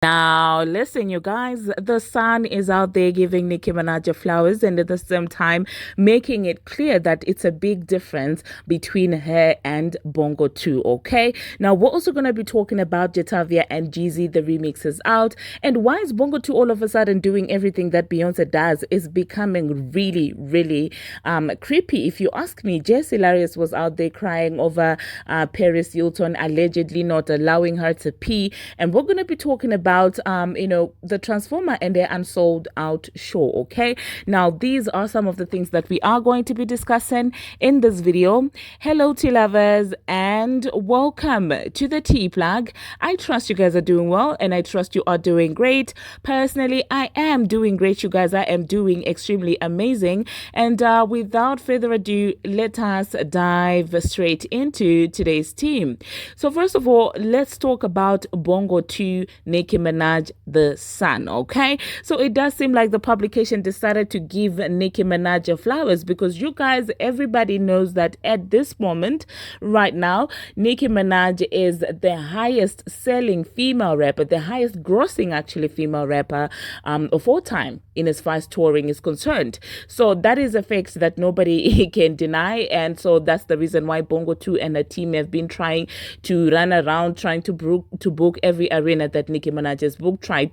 Now, listen, you guys, the Sun is out there giving Nicki Minaj flowers and at the same time making it clear that it's a big difference between her and Bongo 2, okay? Now, we're also going to be talking about Jatavia and Jezy, the remix is out, and why is Bongo 2 all of a sudden doing everything that Beyonce does is becoming really, really creepy. If you ask me, Jess Hilarious was out there crying over Paris Hilton allegedly not allowing her to pee, and we're going to be talking about the Transformer and their unsold out show. Okay, now these are some of the things that we are going to be discussing in this video. Hello tea lovers and welcome to the tea plug. I trust you guys are doing well and I trust you are doing great. Personally, I am doing great, you guys. I am doing extremely amazing, and without further ado, let us dive straight into today's team. So first of all, let's talk about Bongo 2 Nicki Minaj, the Sun, okay? So it does seem like the publication decided to give Nicki Minaj flowers because you guys, everybody knows that at this moment, right now, Nicki Minaj is the highest selling female rapper, the highest grossing actually female rapper of all time in as far as touring is concerned. So that is a fact that nobody can deny, and so that's the reason why Bongo 2 and the team have been trying to run around trying to book every arena that Nicki Minaj has booked, trying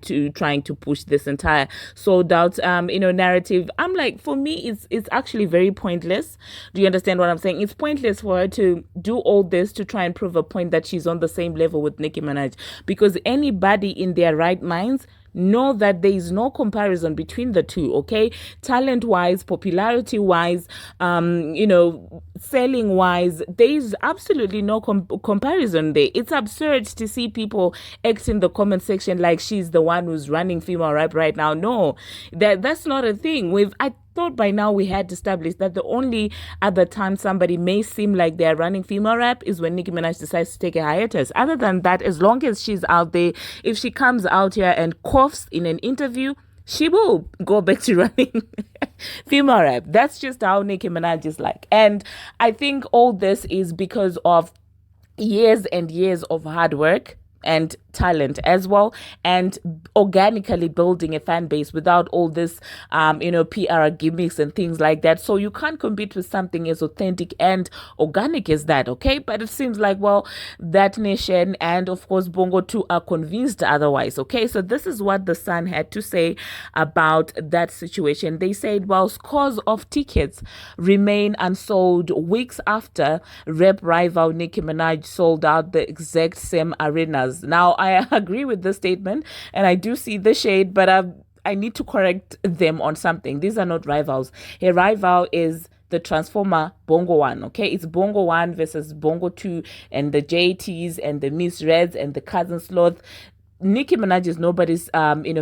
to push this entire sold out narrative. I'm like, for me, it's actually very pointless. Do you understand what I'm saying? It's pointless for her to do all this to try and prove a point that she's on the same level with Nicki Minaj, because anybody in their right minds know that there is no comparison between the two, okay? Talent wise, popularity wise, selling wise, there is absolutely no comparison there. It's absurd to see people act in the comment section like she's the one who's running female rap right now. No, that's not a thing. I thought by now we had established that the only other time somebody may seem like they're running female rap is when Nicki Minaj decides to take a hiatus. Other than that, as long as she's out there, if she comes out here and coughs in an interview, she will go back to running female rap. That's just how Nicki Minaj is like. And I think all this is because of years and years of hard work and talent as well, and organically building a fan base without all this PR gimmicks and things like that. So you can't compete with something as authentic and organic as that, okay? But it seems like, well, that nation and of course Bongo 2 are convinced otherwise, okay? So this is what the Sun had to say about that situation. They said, well, scores of tickets remain unsold weeks after rap rival Nicki Minaj sold out the exact same arenas. Now, I agree with this statement and I do see the shade, but I need to correct them on something. These are not rivals. A rival is the Transformer Bongo 1, okay? It's Bongo 1 versus Bongo 2 and the JTs and the Miss Reds and the Cousin Sloth. Nicki Minaj is nobody's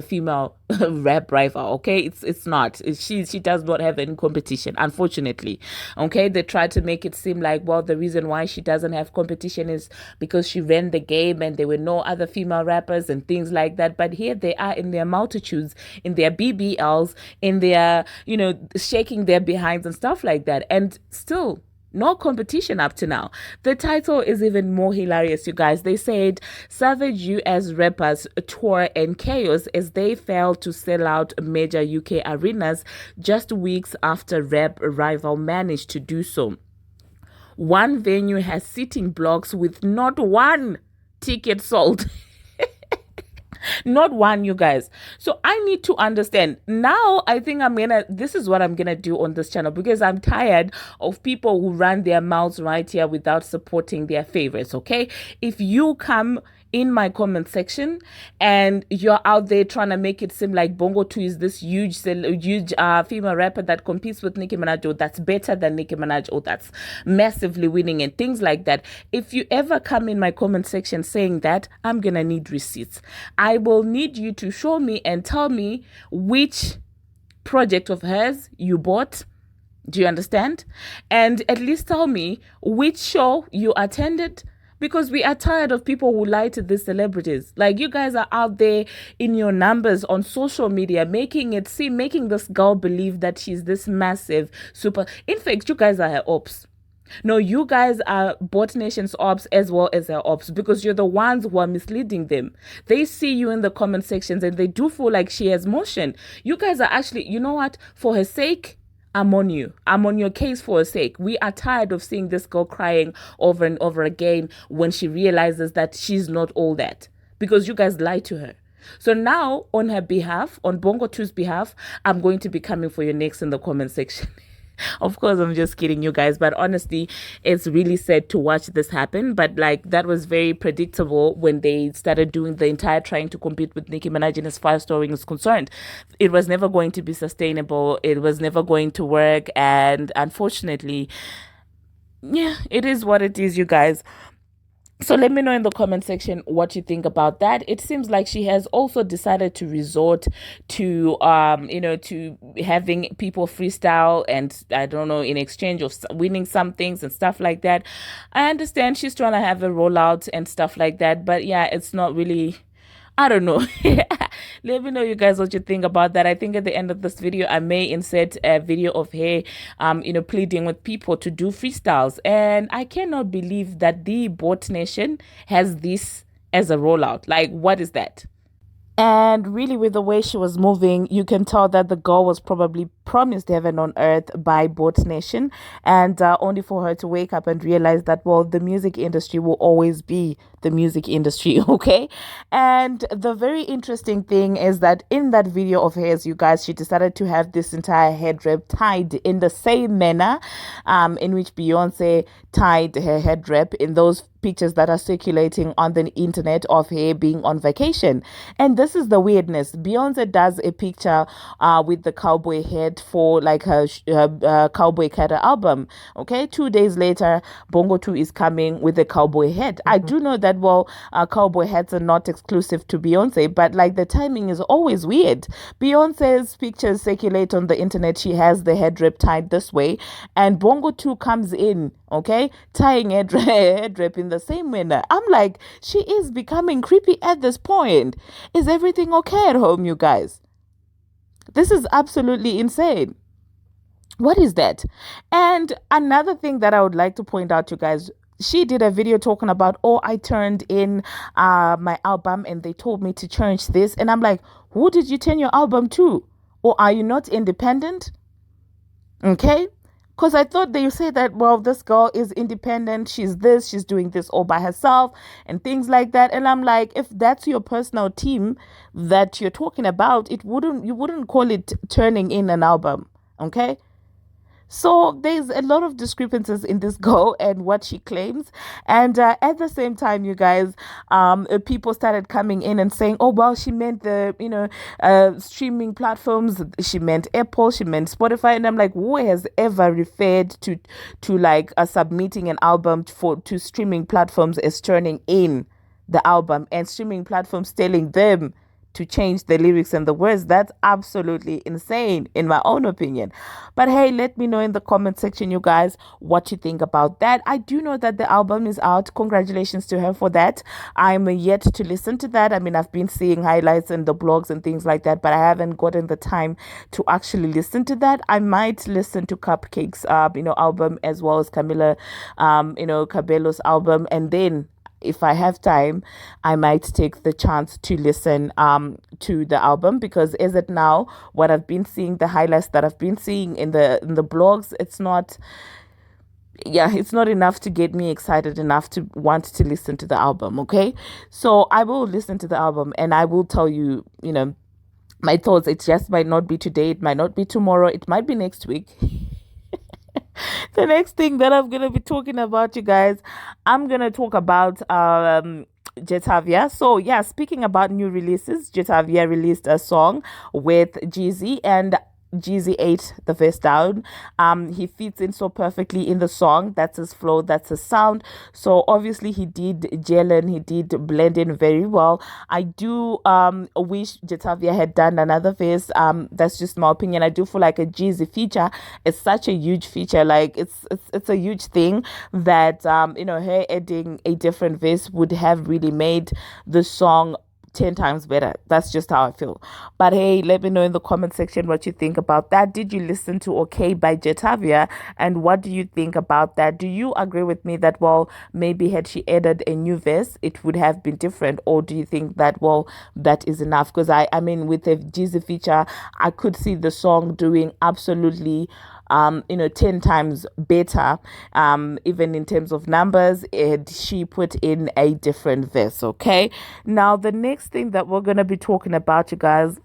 female rap rival, okay? It's not. She does not have any competition, unfortunately. Okay, they try to make it seem like, well, the reason why she doesn't have competition is because she ran the game and there were no other female rappers and things like that. But here they are in their multitudes, in their BBLs, in their shaking their behinds and stuff like that, and still no competition up to now. The title is even more hilarious, you guys. They said savage US rappers tour in chaos as they fail to sell out major UK arenas just weeks after rap rival managed to do so. One venue has sitting blocks with not one ticket sold. Not one, you guys. So I need to understand. Now, I think this is what I'm going to do on this channel, because I'm tired of people who run their mouths right here without supporting their favorites, okay? If you come in my comment section and you're out there trying to make it seem like Bongo 2 is this huge female rapper that competes with Nicki Minaj, or that's better than Nicki Minaj, or that's massively winning and things like that, if you ever come in my comment section saying that, I'm gonna need receipts. I will need you to show me and tell me which project of hers you bought. Do you understand? And at least tell me which show you attended, because we are tired of people who lie to these celebrities. Like, you guys are out there in your numbers on social media, making this girl believe that she's this massive super. In fact, you guys are her ops. No, you guys are Bot Nation's ops as well as their ops because you're the ones who are misleading them. They see you in the comment sections and they do feel like she has motion. You guys are actually, you know what? For her sake, I'm on you. I'm on your case for her sake. We are tired of seeing this girl crying over and over again when she realizes that she's not all that because you guys lied to her. So now, on her behalf, on Bongo 2's behalf, I'm going to be coming for your next in the comment section. Of course, I'm just kidding, you guys. But honestly, it's really sad to watch this happen. But like, that was very predictable when they started doing the entire trying to compete with Nicki Minaj in as far as story is concerned. It was never going to be sustainable. It was never going to work. And unfortunately, yeah, it is what it is, you guys. So let me know in the comment section what you think about that. It seems like she has also decided to resort to to having people freestyle and I don't know in exchange of winning some things and stuff like that. I understand she's trying to have a rollout and stuff like that, but yeah, it's not really, I don't know. Let me know, you guys, what you think about that. I think at the end of this video, I may insert a video of her, pleading with people to do freestyles. And I cannot believe that the Bot Nation has this as a rollout. Like, what is that? And really, with the way she was moving, you can tell that the girl was probably promised heaven on earth by Bot Nation, and only for her to wake up and realize that, well, the music industry will always be the music industry, okay? And the very interesting thing is that in that video of hers, you guys, she decided to have this entire head wrap tied in the same manner in which Beyonce tied her head wrap in those pictures that are circulating on the internet of her being on vacation. And this is the weirdness. Beyonce does a picture with the cowboy head for like her Cowboy Carter album. Okay, 2 days later, Bongo 2 is coming with a cowboy head. I do know that, well, cowboy hats are not exclusive to Beyonce, but like the timing is always weird. Beyonce's pictures circulate on the internet. She has the head wrap tied this way, and Bongo 2 comes in, okay, tying head wrap in the same manner. I'm like, she is becoming creepy at this point. Is everything okay at home, you guys? This is absolutely insane. What is that? And another thing that I would like to point out, you guys, she did a video talking about, oh, I turned in my album and they told me to change this. And I'm like, who did you turn your album to? Or are you not independent? Okay. Because I thought they say that, well, this girl is independent. She's this, she's doing this all by herself and things like that. And I'm like, if that's your personal team that you're talking about, you wouldn't call it turning in an album. Okay. So there's a lot of discrepancies in this girl and what she claims. And at the same time, you guys, people started coming in and saying, oh, well, she meant the, streaming platforms. She meant Apple, she meant Spotify. And I'm like, who has ever referred to like submitting an album to streaming platforms as turning in the album and streaming platforms telling them to change the lyrics and the words? That's absolutely insane in my own opinion. But hey, let me know in the comment section, you guys, what you think about that. I do know that the album is out. Congratulations to her for that. I'm yet to listen to that. I mean, I've been seeing highlights in the blogs and things like that, but I haven't gotten the time to actually listen to that. I might listen to Cupcake's album as well as Camila Cabello's album, and then if I have time, I might take the chance to listen to the album, because as it now, what I've been seeing, the highlights that I've been seeing in the blogs, it's not enough to get me excited enough to want to listen to the album. Okay, so I will listen to the album and I will tell you, my thoughts. It just might not be today, it might not be tomorrow, it might be next week. The next thing that I'm going to be talking about, you guys, I'm going to talk about Jatavia. So yeah, speaking about new releases, Jatavia released a song with Jezy, and Jeezy ate the verse down. He fits in so perfectly in the song. That's his flow, that's his sound. So obviously he did gel in, he did blend in very well. I do wish Jatavia had done another verse. That's just my opinion. I do feel like a Jeezy feature is such a huge feature. Like it's a huge thing that her adding a different verse would have really made the song 10 times better. That's just how I feel. But hey, let me know in the comment section what you think about that. Did you listen to Okay by Jatavia? And what do you think about that? Do you agree with me that, well, maybe had she added a new verse, it would have been different? Or do you think that, well, that is enough? Because I mean, with the Jeezy feature, I could see the song doing absolutely 10 times better, even in terms of numbers, and she put in a different verse. Okay, now the next thing that we're going to be talking about, you guys,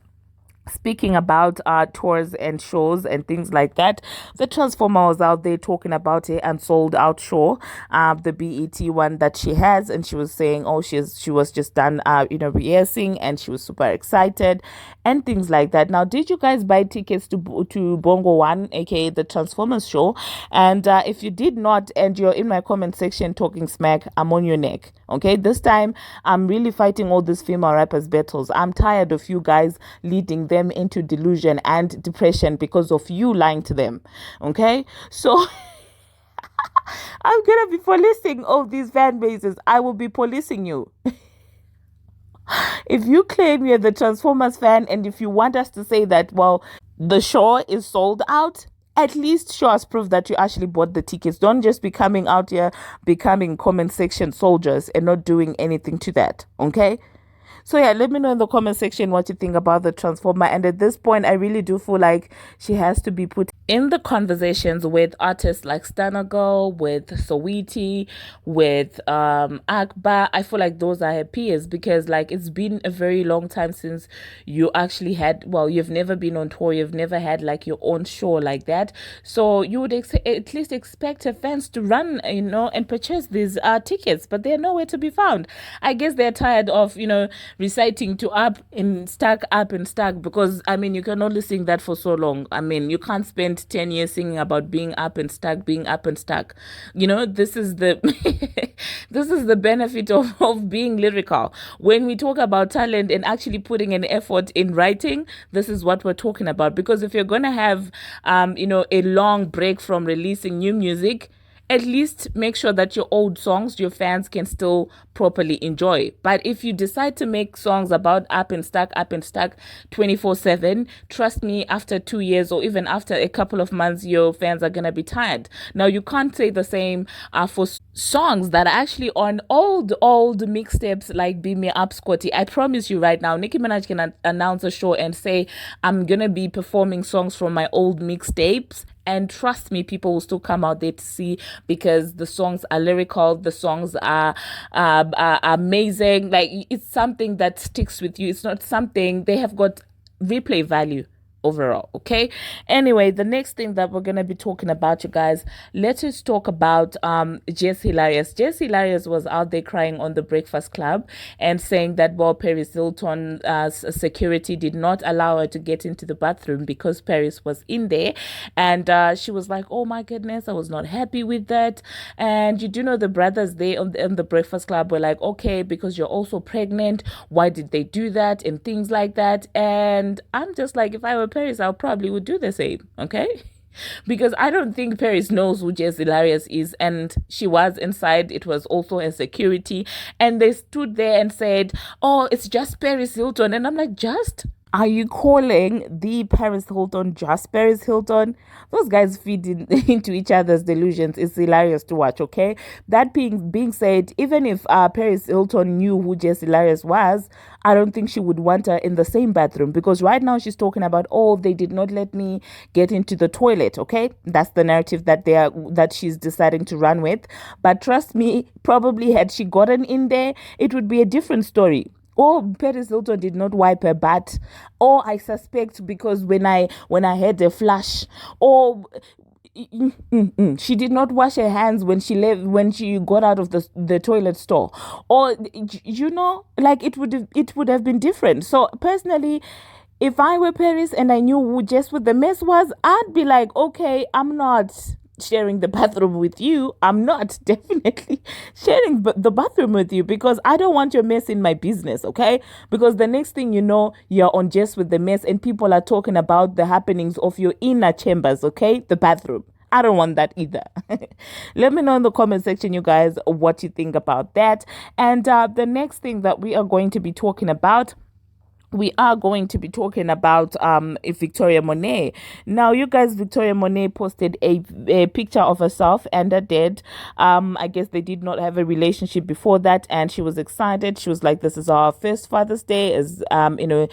speaking about tours and shows and things like that, the Transformer was out there talking about it and sold out show, the BET one that she has, and she was saying, oh, she was just done rehearsing, and she was super excited and things like that. Now, did you guys buy tickets to Bongo 1, aka the Transformers show? And if you did not, and you're in my comment section talking smack, I'm on your neck. Okay, this time I'm really fighting all these female rappers battles. I'm tired of you guys leading them into delusion and depression because of you lying to them. Okay, so I'm gonna be policing all these fan bases. I will be policing you. If you claim you're the Transformers fan, and if you want us to say that, well, the show is sold out, at least show us proof that you actually bought the tickets. Don't just be coming out here becoming comment section soldiers and not doing anything to that. Okay, so yeah, let me know in the comment section what you think about the Transformer. And at this point, I really do feel like she has to be put in the conversations with artists like Stunner Girl, with Saweetie, with Akbar. I feel like those are her peers, because like it's been a very long time since you actually had, well, you've never been on tour, you've never had like your own show like that. So you would at least expect her fans to run, and purchase these tickets, but they're nowhere to be found. I guess they're tired of, reciting to up and stuck, because I mean, you can only sing that for so long. I mean, you can't spend 10 years singing about being up and stuck. This is the this is the benefit of being lyrical. When we talk about talent and actually putting an effort in writing, this is what we're talking about. Because if you're gonna have a long break from releasing new music, at least make sure that your old songs, your fans can still properly enjoy. But if you decide to make songs about up and stuck 24/7, trust me, after 2 years or even after a couple of months, your fans are going to be tired. Now, you can't say the same for songs that are actually on old mixtapes like Beam Me Up, Scotty. I promise you right now, Nicki Minaj can announce a show and say, I'm going to be performing songs from my old mixtapes. And trust me, people will still come out there to see, because the songs are lyrical, the songs are amazing. Like, it's something that sticks with you. It's not something, they have got replay value overall. Okay, anyway, the next thing that we're gonna be talking about, you guys, let us talk about Jess Hilarious. Jess Hilarious was out there crying on the Breakfast Club and saying that, well, Paris Hilton security did not allow her to get into the bathroom because Paris was in there, and she was like, oh my goodness, I was not happy with that. And you do know the brothers there on the Breakfast Club were like, okay, because you're also pregnant, why did they do that, and things like that. And I'm just like, if I were Paris, I probably would do the same. Okay, because I don't think Paris knows who Jess Hilarious is, and she was inside. It was also a security, and they stood there and said, oh, it's just Paris Hilton. And I'm like, just? Are you calling the Paris Hilton just Paris Hilton? Those guys feed into each other's delusions. It's hilarious to watch, okay? That being said, even if Paris Hilton knew who Jess Hilarious was, I don't think she would want her in the same bathroom, because right now she's talking about, oh, they did not let me get into the toilet, okay? That's the narrative that she's deciding to run with. But trust me, probably had she gotten in there, it would be a different story. Or Paris Hilton did not wipe her butt. Or I suspect because when I had a flash. Or she did not wash her hands when she got out of the toilet store. Or like it would have been different. So personally, if I were Paris and I knew who Jess with the mess was, I'd be like, okay, I'm not sharing the bathroom with you. I'm not definitely sharing the bathroom with you, because I don't want your mess in my business, okay? Because the next thing you know, you're on Jess with the mess and people are talking about the happenings of your inner chambers, okay? The bathroom. I don't want that either. Let me know in the comment section, you guys, what you think about that. And the next thing that we are going to be talking about, Victoria Monet. Now, you guys, Victoria Monet posted a picture of herself and her dad. I guess they did not have a relationship before that, and she was excited. She was like, "This is our first Father's Day as a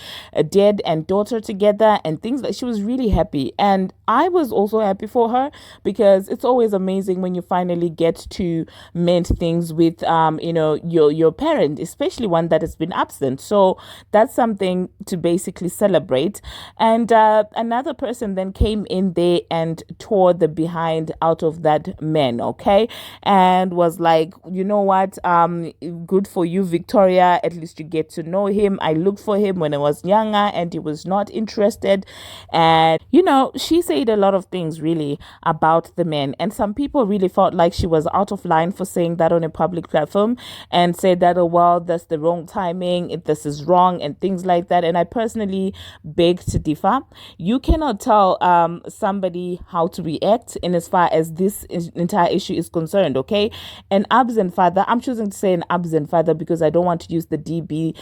dad and daughter together," and things like. She was really happy, and I was also happy for her because it's always amazing when you finally get to mend things with your parent, especially one that has been absent. So that's something to basically celebrate. And another person then came in there and tore the behind out of that man, okay, and was like, "You know what, good for you, Victoria, at least you get to know him. I looked for him when I was younger and he was not interested." And she said a lot of things really about the man, and some people really felt like she was out of line for saying that on a public platform, and said that, "Oh well, that's the wrong timing, this is wrong," and things like that. And I personally beg to differ. You cannot tell somebody how to react in as far as this entire issue is concerned, okay? An absent father, I'm choosing to say an absent father because I don't want to use the DB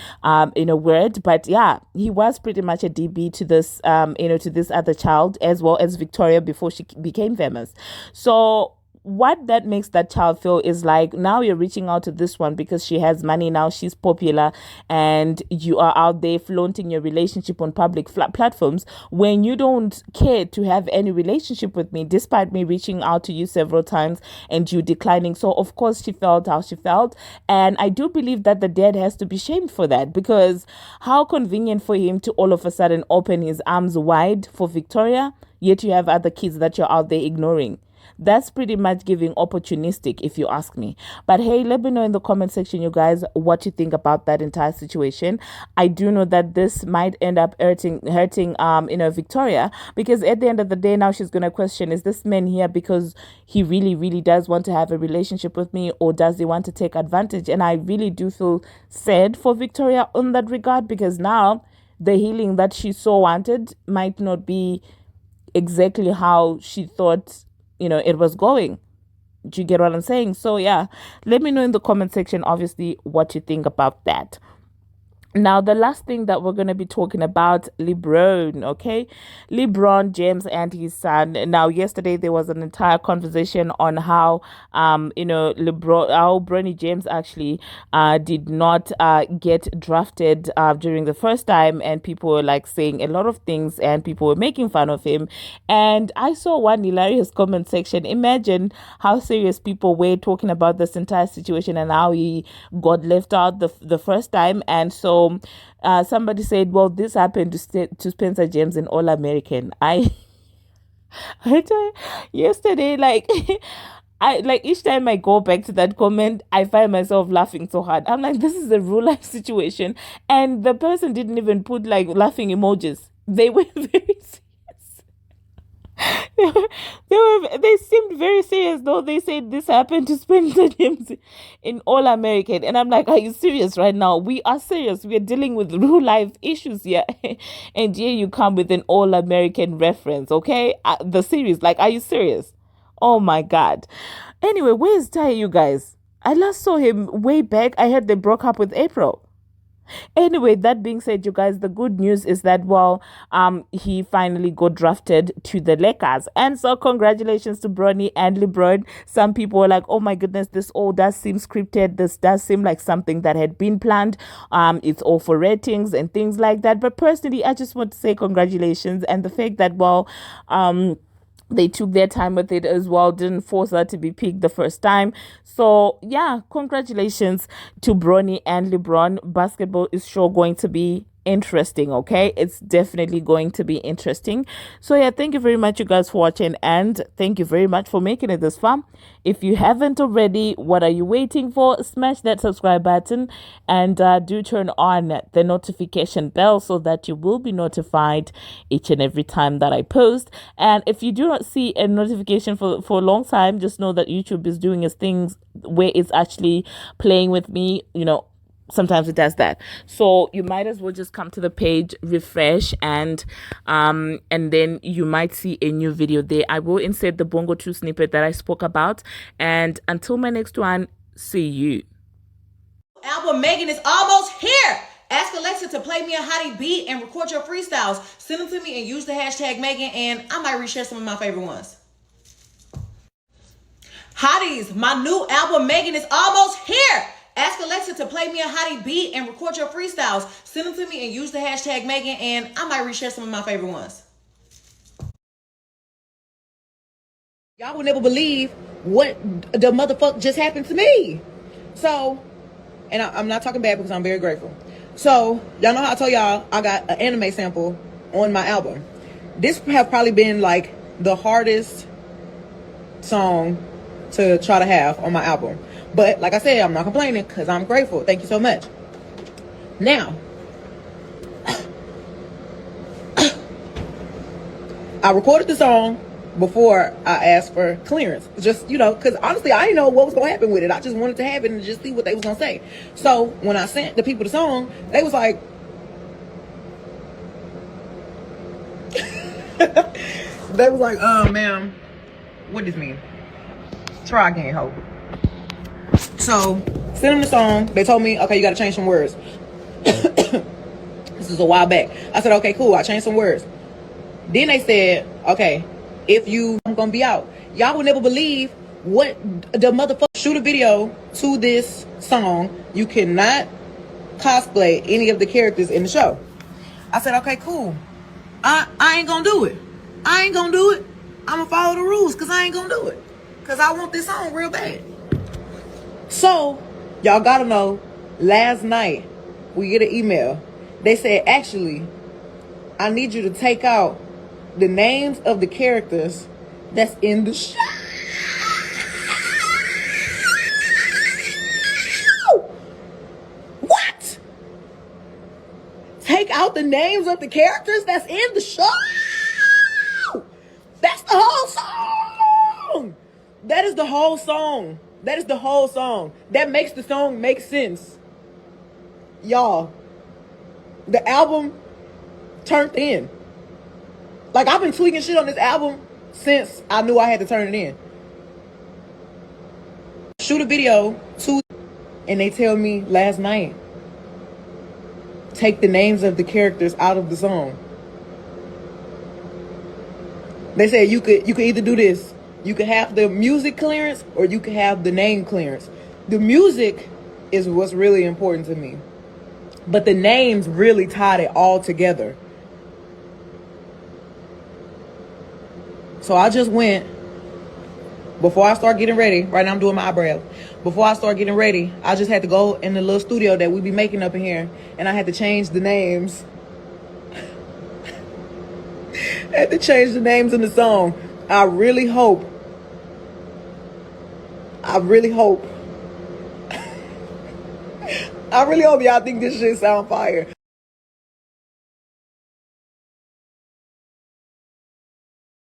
word, but yeah, he was pretty much a DB to this to this other child as well as Victoria before she became famous. So what that makes that child feel is like, now you're reaching out to this one because she has money, now she's popular, and you are out there flaunting your relationship on public platforms when you don't care to have any relationship with me, despite me reaching out to you several times and you declining. So of course she felt how she felt, and I do believe that the dad has to be shamed for that, because how convenient for him to all of a sudden open his arms wide for Victoria, yet you have other kids that you're out there ignoring. That's pretty much giving opportunistic, if you ask me. But hey, let me know in the comment section, you guys, what you think about that entire situation. I do know that this might end up hurting Victoria, because at the end of the day, now she's gonna question, is this man here because he really, really does want to have a relationship with me, or does he want to take advantage? And I really do feel sad for Victoria in that regard, because now the healing that she so wanted might not be exactly how she thought it was going. Do you get what I'm saying? So yeah, let me know in the comment section, obviously, what you think about that. Now, the last thing that we're going to be talking about, LeBron, okay? LeBron James and his son. Now, yesterday there was an entire conversation on how, how Brony James actually did not get drafted during the first time, and people were like saying a lot of things, and people were making fun of him. And I saw one hilarious comment section. Imagine how serious people were talking about this entire situation and how he got left out the first time. And so somebody said, well, this happened to Spencer James in All American. I tell you, yesterday, like I like each time I go back to that comment, I find myself laughing so hard. I'm like, this is a real life situation, and the person didn't even put like laughing emojis. They were very they seemed very serious, though. They said this happened to Spencer James in All American, and I'm like, are you serious right now? We are serious. We are dealing with real life issues here, and here you come with an All American reference, okay? The series, like, are you serious? Oh my God. Anyway, where's Ty, you guys? I last saw him way back. I heard they broke up with April. Anyway, that being said, you guys, the good news is that, well, he finally got drafted to the Lakers. And so congratulations to Brony and LeBron. Some people were like, oh my goodness, this all does seem scripted. This does seem like something that had been planned. It's all for ratings and things like that. But personally, I just want to say congratulations. And the fact that, well, they took their time with it as well, didn't force her to be picked the first time. So yeah, congratulations to Brony and LeBron. Basketball is sure going to be interesting, okay? It's definitely going to be interesting. So yeah, thank you very much, you guys, for watching, and thank you very much for making it this far. If you haven't already, what are you waiting for? Smash that subscribe button, and do turn on the notification bell so that you will be notified each and every time that I post. And if you do not see a notification for a long time, just know that YouTube is doing its things where it's actually playing with me, sometimes it does that. So you might as well just come to the page, refresh, and then you might see a new video there. I will insert the Bongo 2 snippet that I spoke about. And until my next one, see you. Album Megan is almost here. Ask Alexa to play me a hottie beat and record your freestyles. Send them to me and use the hashtag Megan, and I might reshare some of my favorite ones. Hotties, my new album Megan is almost here. Ask Alexa to play me a hottie beat and record your freestyles. Send them to me and use the hashtag Megan, and I might reshare some of my favorite ones. Y'all will never believe what the motherfucker just happened to me. So, and I'm not talking bad because I'm very grateful. So, y'all know how I told y'all I got an anime sample on my album. This have probably been like the hardest song to try to have on my album. But like I said, I'm not complaining because I'm grateful. Thank you so much. Now, I recorded the song before I asked for clearance. Just, you know, because honestly, I didn't know what was going to happen with it. I just wanted to have it and just see what they was going to say. So when I sent the people the song, they was like, ma'am, what does this mean? Try again, hope. So, sent them the song. They told me, okay, you got to change some words. This is a while back. I said, okay, cool. I changed some words. Then they said, okay, I'm going to be out. Y'all will never believe what the motherfucker shoot a video to this song. You cannot cosplay any of the characters in the show. I said, okay, cool. I ain't going to do it. I ain't going to do it. I'm going to follow the rules because I ain't going to do it. Because I want this song real bad. So, y'all got to know, last night, we get an email. They said, actually, I need you to take out the names of the characters that's in the show. What? Take out the names of the characters that's in the show? That's the whole song. That is the whole song. That is the whole song. That makes the song make sense. Y'all, the album turned in. Like, I've been tweaking shit on this album since I knew I had to turn it in. Shoot a video and they tell me last night, take the names of the characters out of the song. They said you could either do this. You could have the music clearance or you could have the name clearance. The music is what's really important to me. But the names really tied it all together. So I just went, before I start getting ready, right now I'm doing my eyebrows. Before I start getting ready, I just had to go in the little studio that we be making up in here, and I had to change the names. I had to change the names in the song. I really hope y'all think this shit sound fire.